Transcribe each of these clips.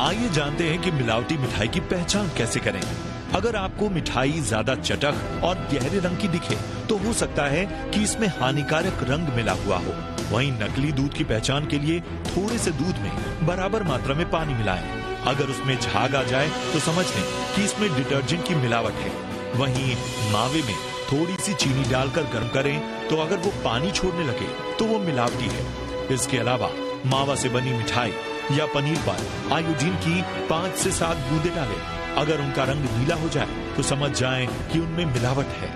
आइए जानते हैं कि मिलावटी मिठाई की पहचान कैसे करें। अगर आपको मिठाई ज्यादा चटक और गहरे रंग की दिखे तो हो सकता है कि इसमें हानिकारक रंग मिला हुआ हो। वहीं नकली दूध की पहचान के लिए थोड़े से दूध में बराबर मात्रा में पानी मिलाएं। अगर उसमें झाग आ जाए तो समझ लें कि इसमें डिटर्जेंट की मिलावट है। वहीं मावे में थोड़ी सी चीनी डालकर गर्म करें तो अगर वो पानी छोड़ने लगे तो वो मिलावटी है। इसके अलावा मावा से बनी मिठाई या पनीर पर आयोडीन की 5 से 7 बूंदे डालें। अगर उनका रंग नीला हो जाए तो समझ जाएं कि उनमें मिलावट है।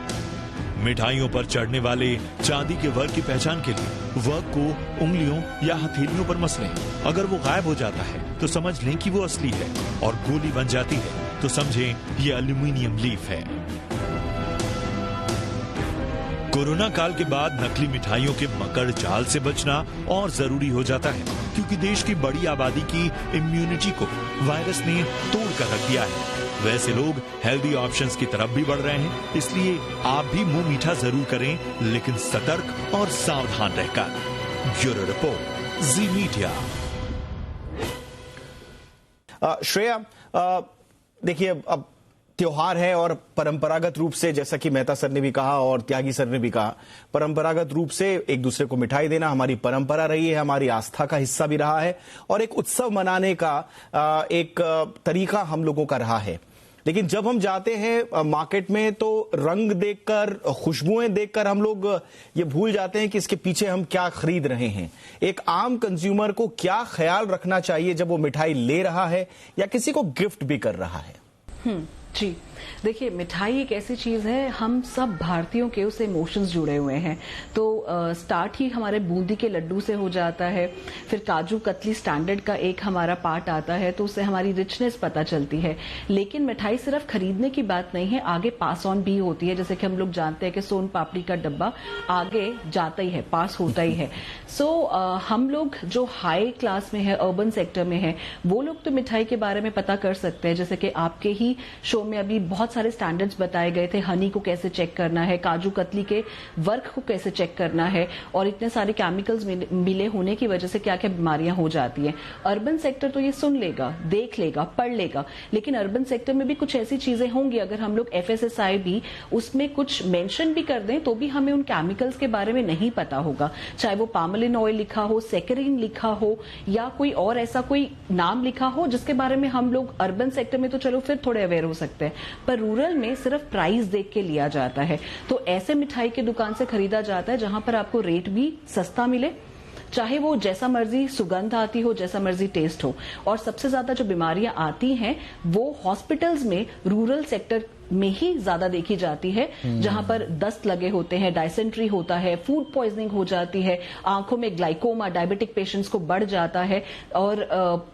मिठाइयों पर चढ़ने वाले चांदी के वर्क की पहचान के लिए वर्क को उंगलियों या हथेलियों पर मसलें। अगर वो गायब हो जाता है तो समझ लें कि वो असली है, और गोली बन जाती है तो समझें ये एल्यूमिनियम लीफ है। कोरोना काल के बाद नकली मिठाइयों के मकर जाल से बचना और जरूरी हो जाता है, क्योंकि देश की बड़ी आबादी की इम्यूनिटी को वायरस ने तोड़ कर रख दिया है। वैसे लोग हेल्दी ऑप्शंस की तरफ भी बढ़ रहे हैं, इसलिए आप भी मुंह मीठा जरूर करें, लेकिन सतर्क और सावधान रहकर। ब्यूरो रिपोर्ट, जी मीडिया। श्रेया, देखिए अब त्योहार है और परंपरागत रूप से, जैसा कि मेहता सर ने भी कहा और त्यागी सर ने भी कहा, परंपरागत रूप से एक दूसरे को मिठाई देना हमारी परंपरा रही है, हमारी आस्था का हिस्सा भी रहा है और एक उत्सव मनाने का एक तरीका हम लोगों का रहा है। लेकिन जब हम जाते हैं मार्केट में तो रंग देखकर, खुशबुएं देखकर हम लोग ये भूल जाते हैं कि इसके पीछे हम क्या खरीद रहे हैं। एक आम कंज्यूमर को क्या ख्याल रखना चाहिए जब वो मिठाई ले रहा है या किसी को गिफ्ट भी कर रहा है? जी देखिए, मिठाई एक ऐसी चीज है, हम सब भारतीयों के उससे इमोशंस जुड़े हुए हैं। तो स्टार्ट ही हमारे बूंदी के लड्डू से हो जाता है, फिर काजू कतली स्टैंडर्ड का एक हमारा पार्ट आता है, तो उससे हमारी रिचनेस पता चलती है। लेकिन मिठाई सिर्फ खरीदने की बात नहीं है, आगे पास ऑन भी होती है। जैसे कि हम लोग जानते हैं कि सोन पापड़ी का डब्बा आगे जाता ही है, पास होता ही है। सो हम लोग जो हाई क्लास में है, अर्बन सेक्टर में है, वो लोग तो मिठाई के बारे में पता कर सकते हैं। जैसे कि आपके ही शो में अभी बहुत सारे स्टैंडर्ड्स बताए गए थे, हनी को कैसे चेक करना है, काजू कतली के वर्क को कैसे चेक करना है, और इतने सारे केमिकल्स मिले होने की वजह से क्या क्या बीमारियां हो जाती हैं। अर्बन सेक्टर तो ये सुन लेगा, देख लेगा, पढ़ लेगा, लेकिन अर्बन सेक्टर में भी कुछ ऐसी चीजें होंगी, अगर हम लोग FSSAI भी उसमें कुछ मेंशन भी कर दें तो भी हमें उन केमिकल्स के बारे में नहीं पता होगा। चाहे वो पामलिन ऑयल लिखा हो, सेक्रिन लिखा हो, या कोई और ऐसा कोई नाम लिखा हो जिसके बारे में हम लोग अर्बन सेक्टर में तो चलो फिर थोड़े अवेयर हो सकते हैं, पर रूरल में सिर्फ प्राइस देख के लिया जाता है। तो ऐसे मिठाई की दुकान से खरीदा जाता है जहां पर आपको रेट भी सस्ता मिले, चाहे वो जैसा मर्जी सुगंध आती हो, जैसा मर्जी टेस्ट हो। और सबसे ज्यादा जो बीमारियां आती हैं वो हॉस्पिटल्स में रूरल सेक्टर में ही ज्यादा देखी जाती है, जहां पर दस्त लगे होते हैं, डायसेंट्री होता है, फूड पॉइजनिंग हो जाती है, आंखों में ग्लाइकोमा डायबिटिक पेशेंट्स को बढ़ जाता है, और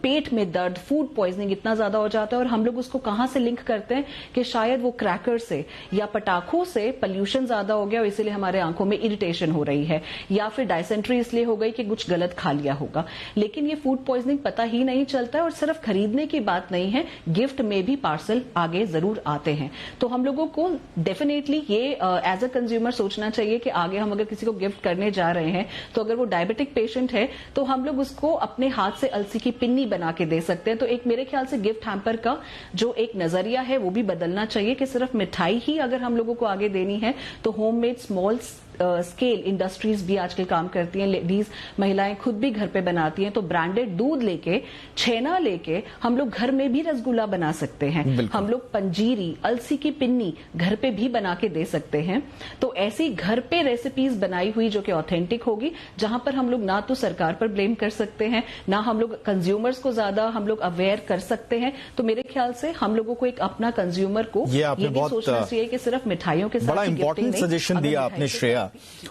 पेट में दर्द, फूड पॉइजनिंग इतना ज्यादा हो जाता है। और हम लोग उसको कहां से लिंक करते हैं कि शायद वो क्रैकर से या पटाखों से पॉल्यूशन ज्यादा हो गया और इसीलिए हमारे आंखों में इरिटेशन हो रही है, या फिर डायसेंट्री इसलिए हो गई कि कुछ गलत खा लिया होगा। लेकिन ये फूड पॉइजनिंग पता ही नहीं चलता है। और सिर्फ खरीदने की बात नहीं है, गिफ्ट में भी पार्सल आगे जरूर आते हैं। तो हम लोगों को डेफिनेटली ये एज अ कंज्यूमर सोचना चाहिए कि आगे हम अगर किसी को गिफ्ट करने जा रहे हैं तो अगर वो डायबिटिक पेशेंट है तो हम लोग उसको अपने हाथ से अलसी की पिन्नी बना के दे सकते हैं। तो एक मेरे ख्याल से गिफ्ट हैम्पर का जो एक नजरिया है वो भी बदलना चाहिए कि सिर्फ मिठाई ही अगर हम लोगों को आगे देनी है तो होममेड स्मॉल स्केल इंडस्ट्रीज भी आजकल काम करती हैं। लेडीज, महिलाएं खुद भी घर पे बनाती हैं। तो ब्रांडेड दूध लेके, छेना लेके हम लोग घर में भी रसगुल्ला बना सकते हैं। हम लोग पंजीरी, अलसी की पिन्नी घर पे भी बना के दे सकते हैं। तो ऐसी घर पे रेसिपीज बनाई हुई जो कि ऑथेंटिक होगी, जहां पर हम लोग ना तो सरकार पर ब्लेम कर सकते हैं, ना हम लोग कंज्यूमर्स को ज्यादा हम लोग अवेयर कर सकते हैं। तो मेरे ख्याल से हम लोगों को एक अपना कंज्यूमर को ये भी सोचना चाहिए कि सिर्फ मिठाइयों के साथ बड़ा इंपॉर्टेंट सजेशन दिया आपने श्रेया।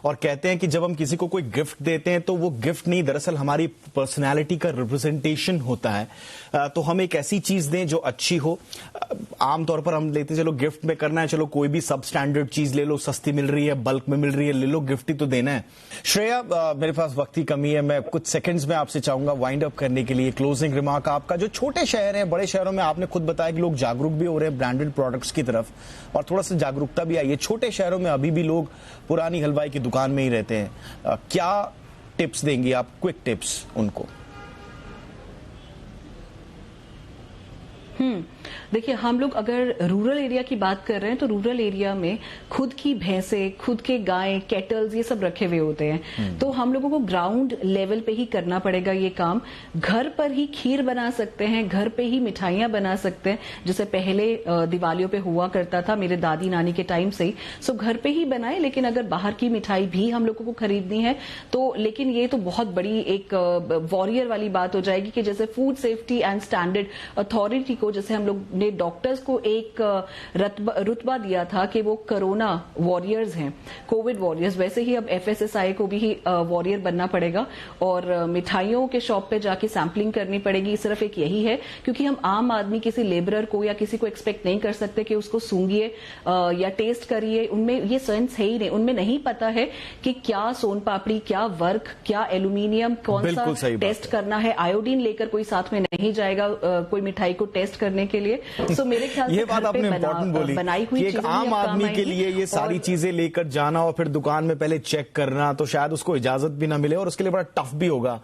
और कहते हैं कि जब हम किसी को कोई गिफ्ट देते हैं तो वो गिफ्ट नहीं, दरअसल हमारी पर्सनालिटी का रिप्रेजेंटेशन होता है। तो हम एक ऐसी चीज दें जो अच्छी हो। आमतौर पर हम लेते, चलो गिफ्ट में करना है, चलो कोई भी सब स्टैंडर्ड चीज ले लो, सस्ती मिल रही है, बल्क में मिल रही है, ले लो, गिफ्ट ही तो देना है। श्रेया, मेरे पास वक्त की कमी है, मैं कुछ सेकंड्स में आपसे चाहूंगा वाइंड अप करने के लिए क्लोजिंग रिमार्क आपका। जो छोटे शहर हैं, बड़े शहरों में आपने खुद बताया कि लोग जागरूक भी हो रहे हैं ब्रांडेड प्रोडक्ट्स की तरफ, और थोड़ा सा जागरूकता भी आई है। छोटे शहरों में अभी भी लोग पुरानी हलवाई की दुकान में ही रहते हैं। क्या टिप्स देंगी आप, क्विक टिप्स उनको? देखिए, हम लोग अगर रूरल एरिया की बात कर रहे हैं तो रूरल एरिया में खुद की भैंसें, खुद के गायें, कैटल्स, ये सब रखे हुए होते हैं। तो हम लोगों को ग्राउंड लेवल पे ही करना पड़ेगा ये काम। घर पर ही खीर बना सकते हैं, घर पे ही मिठाइयां बना सकते हैं, जैसे पहले दिवालियों पे हुआ करता था मेरे दादी नानी के टाइम से ही। सो घर पे ही बनाए, लेकिन अगर बाहर की मिठाई भी हम लोगों को खरीदनी है तो, लेकिन ये तो बहुत बड़ी एक वॉरियर वाली बात हो जाएगी कि जैसे food safety and standard authority को, जैसे हम लोग ने डॉक्टर्स को एक रुतबा दिया था कि वो कोरोना वॉरियर्स हैं, कोविड वॉरियर्स, वैसे ही अब एफएसएसआई को भी वॉरियर बनना पड़ेगा और मिठाइयों के शॉप पे जाके सैंपलिंग करनी पड़ेगी। सिर्फ एक यही है, क्योंकि हम आम आदमी किसी लेबरर को या किसी को एक्सपेक्ट नहीं कर सकते कि उसको सूंघिए या टेस्ट करिए, उनमें ये सेंस है ही नहीं, उनमें नहीं पता है कि क्या सोन पापड़ी, क्या वर्क, क्या एल्यूमिनियम, कौन सा टेस्ट करना है। आयोडीन लेकर कोई साथ में नहीं जाएगा कोई मिठाई को टेस्ट करने के लिए। सो मेरे ख्याल से ये बात आपने इम्पोर्टेंट बोली बनाई हुई कि एक आम आदमी के लिए ये सारी चीजें लेकर जाना और फिर दुकान में पहले चेक करना, तो शायद उसको इजाजत भी ना मिले और उसके लिए बड़ा टफ भी होगा।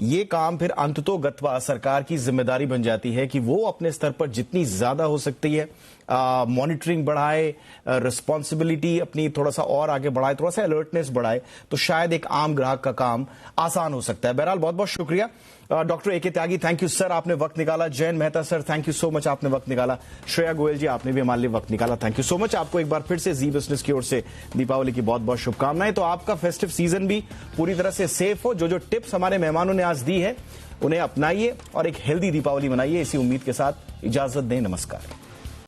ये काम फिर अंततोगत्वा सरकार की जिम्मेदारी बन जाती है कि वो अपने स्तर पर जितनी ज्यादा हो सकती है मॉनिटरिंग बढ़ाए, रिस्पॉन्सिबिलिटी अपनी थोड़ा सा और आगे बढ़ाए, थोड़ा सा अलर्टनेस बढ़ाए, तो शायद एक आम ग्राहक का काम आसान हो सकता है। बहरहाल बहुत बहुत शुक्रिया डॉक्टर ए के त्यागी, थैंक यू सर, आपने वक्त निकाला। Jayant Mehta sir, thank you so much, आपने वक्त निकाला। श्रेया गोयल जी, आपने भी हमारे लिए वक्त निकाला, थैंक यू सो मच। आपको एक बार फिर से जी बिजनेस की ओर से दीपावली की बहुत बहुत शुभकामनाएं। तो आपका फेस्टिव सीजन भी पूरी तरह से सेफ हो। जो जो टिप्स हमारे मेहमानों ने आज दी है उन्हें अपनाइए और एक हेल्दी दीपावली मनाइए। इसी उम्मीद के साथ इजाजत दें, नमस्कार।